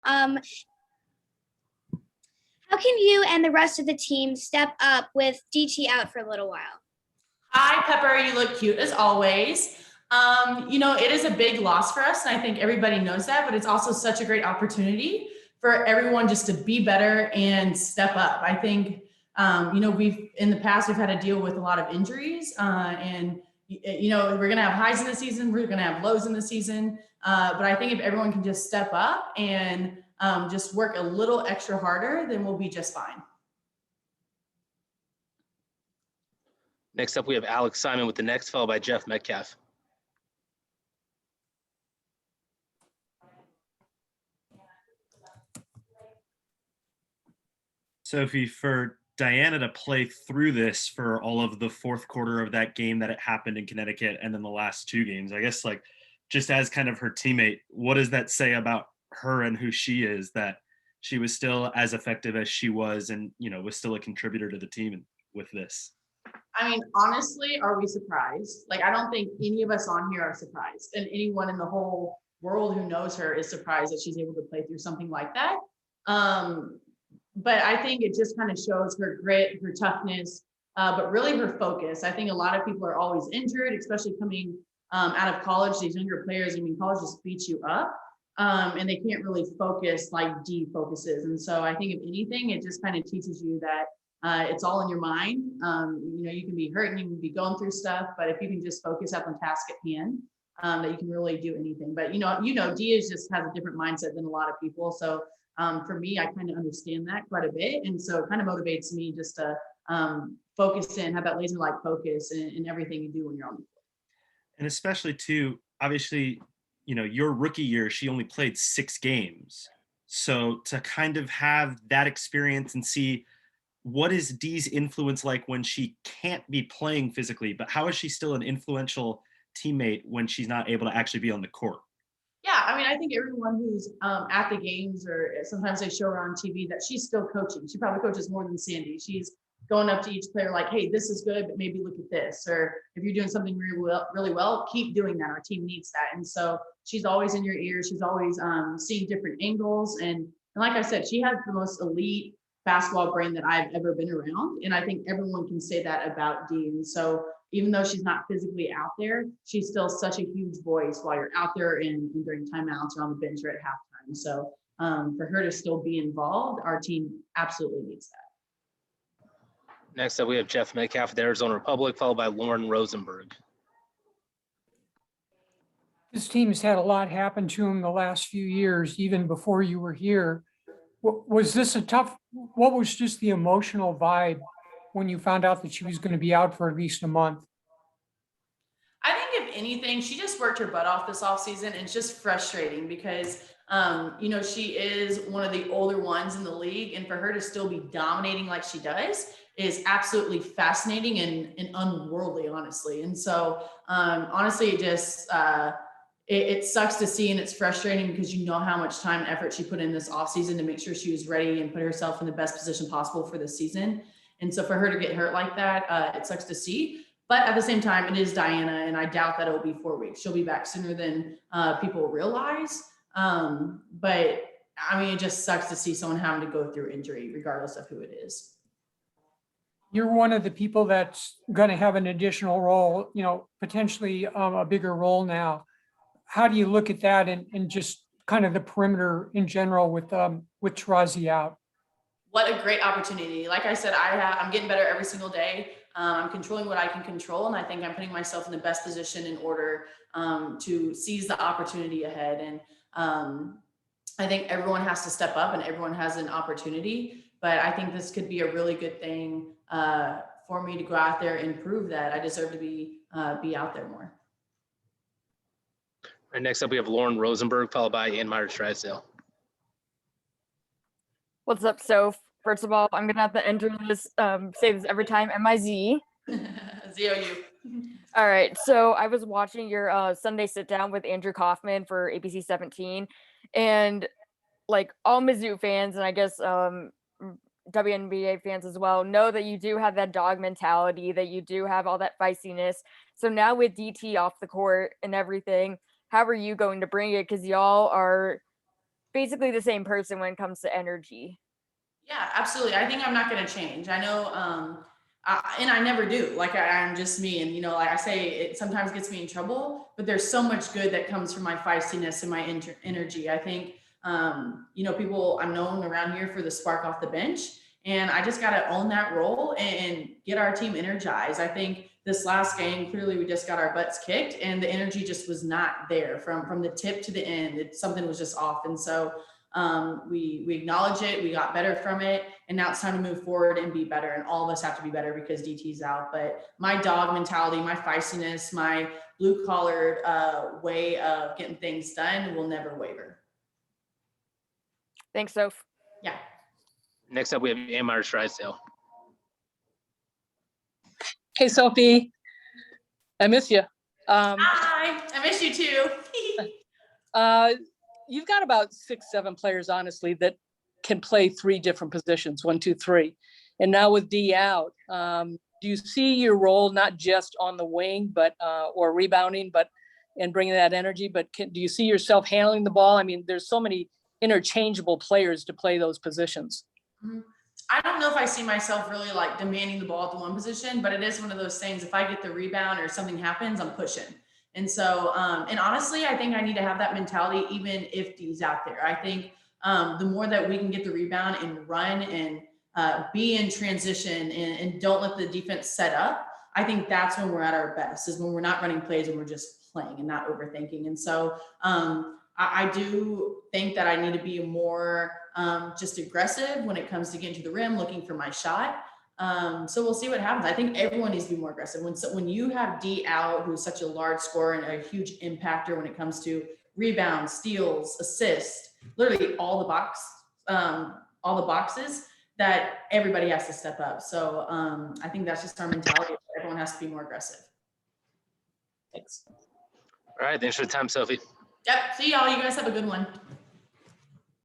How can you and the rest of the team step up with DT out for a little while? Hi, Pepper. You look cute as always. It is a big loss for us, and I think everybody knows that, but it's also such a great opportunity for everyone just to be better and step up. I think, in the past, we've had to deal with a lot of injuries, and we're going to have highs in the season, we're going to have lows in the season. But I think if everyone can just step up and just work a little extra harder, then we'll be just fine. Next up, we have Alex Simon with the next, followed by Jeff Metcalf. Sophie, for Diana to play through this for all of the fourth quarter of that game that it happened in Connecticut and then the last two games, I guess, like, just as kind of her teammate, what does that say about her and who she is, that she was still as effective as she was and, was still a contributor to the team with this? I mean, honestly, are we surprised? Like, I don't think any of us on here are surprised, and anyone in the whole world who knows her is surprised that she's able to play through something like that. But I think it just kind of shows her grit, her toughness, but really her focus. I think a lot of people are always injured, especially coming out of college. These younger players, college just beats you up, and they can't really focus like Dee focuses. And so I think if anything, it just kind of teaches you that it's all in your mind. You can be hurt and you can be going through stuff, but if you can just focus up on task at hand, that you can really do anything. But Dee just has a different mindset than a lot of people. So for me, I kind of understand that quite a bit. And so it kind of motivates me just to focus in, have that laser-like focus in everything you do when you're on the floor. And especially too, obviously, your rookie year, she only played 6 games. So to kind of have that experience and see what is Dee's influence like when she can't be playing physically, but how is she still an influential teammate when she's not able to actually be on the court? Yeah, I think everyone who's at the games, or sometimes they show her on TV, that she's still coaching. She probably coaches more than Sandy. She's going up to each player like, hey, this is good, but maybe look at this. Or if you're doing something really well, keep doing that. Our team needs that. And so she's always in your ear. She's always seeing different angles. And like I said, she has the most elite basketball brain that I've ever been around. And I think everyone can say that about Dee. And so even though she's not physically out there, she's still such a huge voice while you're out there and during timeouts or on the bench or at halftime. So for her to still be involved, our team absolutely needs that. Next up, we have Jeff Metcalf with the Arizona Republic, followed by Lauren Rosenberg. This team's had a lot happen to him the last few years, even before you were here. Was this what was just the emotional vibe when you found out that she was going to be out for at least a month? I think if anything, she just worked her butt off this offseason, and it's just frustrating because, she is one of the older ones in the league, and for her to still be dominating like she does is absolutely fascinating and unworldly, honestly. And so, honestly, it just, it sucks to see, and it's frustrating because you know how much time and effort she put in this offseason to make sure she was ready and put herself in the best position possible for the season. And so for her to get hurt like that, it sucks to see. But at the same time, it is Diana, and I doubt that it'll be 4 weeks. She'll be back sooner than people realize. But it just sucks to see someone having to go through injury, regardless of who it is. You're one of the people that's going to have an additional role, potentially a bigger role now. How do you look at that and just kind of the perimeter in general with Tarazi out? What a great opportunity. Like I said, I'm getting better every single day. I'm controlling what I can control, and I think I'm putting myself in the best position in order to seize the opportunity ahead. And I think everyone has to step up, and everyone has an opportunity. But I think this could be a really good thing for me to go out there and prove that I deserve to be out there more. All right, next up, we have Lauren Rosenberg, followed by Ann Myers-Drysdale. What's up, Soph? First of all, I'm going to have to enter this, say this every time, M-I-Z. Z-O-U. All right, so I was watching your Sunday sit-down with Andrew Kaufman for ABC 17, and like all Mizzou fans, and I guess WNBA fans as well, know that you do have that dog mentality, that you do have all that feistiness. So now with DT off the court and everything, how are you going to bring it? Because y'all are basically the same person when it comes to energy. Yeah, absolutely. I think I'm not going to change. I know, and I never do. Like I'm just me, and like I say, it sometimes gets me in trouble. But there's so much good that comes from my feistiness and my energy. I think, people I'm known around here for the spark off the bench, and I just got to own that role and get our team energized. I think this last game, clearly we just got our butts kicked, and the energy just was not there from the tip to the end. Something was just off, and so. We acknowledge it, we got better from it, and now it's time to move forward and be better, and all of us have to be better because DT's out. But my dog mentality, my feistiness, my blue collared way of getting things done will never waver. Thanks, Soph. Yeah. Next up, we have Amar Shrysdale. Hey, Sophie. I miss you. Hi, I miss you too. You've got about 6-7 players, honestly, that can play 3 different positions, 1, 2, 3. And now with D out, do you see your role not just on the wing, but or rebounding, but and bringing that energy? But do you see yourself handling the ball? I mean, there's so many interchangeable players to play those positions. Mm-hmm. I don't know if I see myself really like demanding the ball at the one position, but it is one of those things. If I get the rebound or something happens, I'm pushing. And so, and honestly, I think I need to have that mentality even if D's out there. I think the more that we can get the rebound and run and be in transition and don't let the defense set up, I think that's when we're at our best, is when we're not running plays and we're just playing and not overthinking. And so I do think that I need to be more just aggressive when it comes to getting to the rim, looking for my shot. So we'll see what happens. I think everyone needs to be more aggressive. When you have D out, who's such a large scorer and a huge impactor when it comes to rebounds, steals, assists, literally all the boxes, that everybody has to step up. So I think that's just our mentality. Everyone has to be more aggressive. Thanks. All right, thanks for the time, Sophie. Yep. See y'all. You guys have a good one.